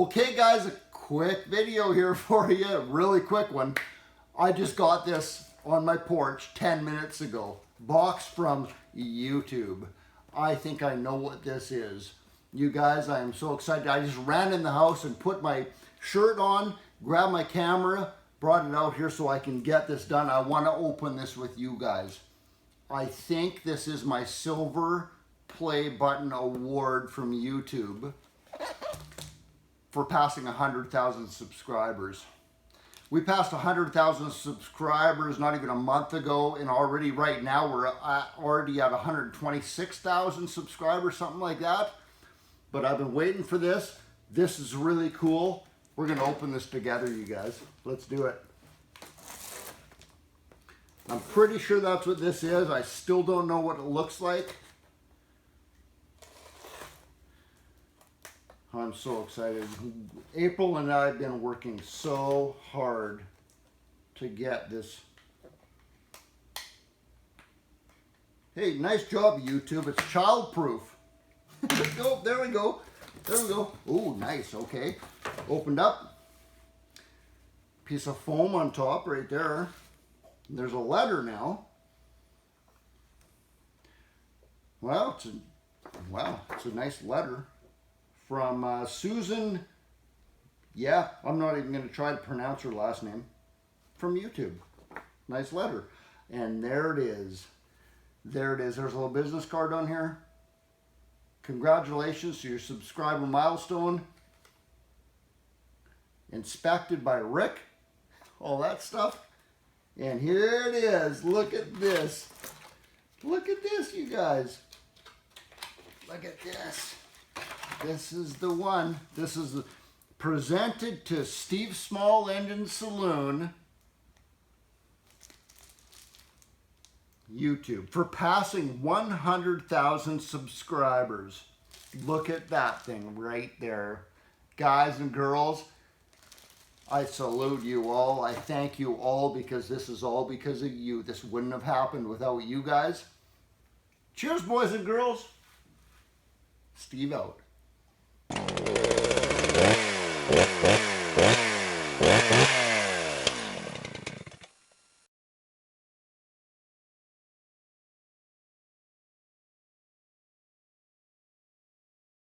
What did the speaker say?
Okay guys, a quick video here for you, a really quick one. I just got this on my porch 10 minutes ago. Box from YouTube. I think I know what this is. You guys, I am so excited. I just ran in the house and put my shirt on, grabbed my camera, brought it out here so I can get this done. I want to open this with you guys. I think this is my silver play button award from YouTube for passing 100,000 subscribers. We passed 100,000 subscribers not even a month ago, and already right now we're already at 126,000 subscribers, something like that. But I've been waiting for this. This is really cool. We're gonna open this together, you guys. Let's do it. I'm pretty sure that's what this is. I still don't know what it looks like. I'm so excited. April and I have been working so hard to get this. Hey, nice job, YouTube. It's child-proof. Oh, there we go. There we go. Oh, nice. Okay. Opened up. Piece of foam on top right there. And there's a letter now. Well, it's a nice letter. From Susan, yeah, I'm not even going to try to pronounce her last name, from YouTube. Nice letter. And there it is. There it is. There's a little business card on here. Congratulations to your subscriber milestone. Inspected by Rick. All that stuff. And here it is. Look at this. Look at this, you guys. Look at this. This is the one. This is presented to Steve Small Engine Saloon, YouTube, for passing 100,000 subscribers. Look at that thing right there. Guys and girls, I salute you all. I thank you all, because this is all because of you. This wouldn't have happened without you guys. Cheers, boys and girls. Steve out.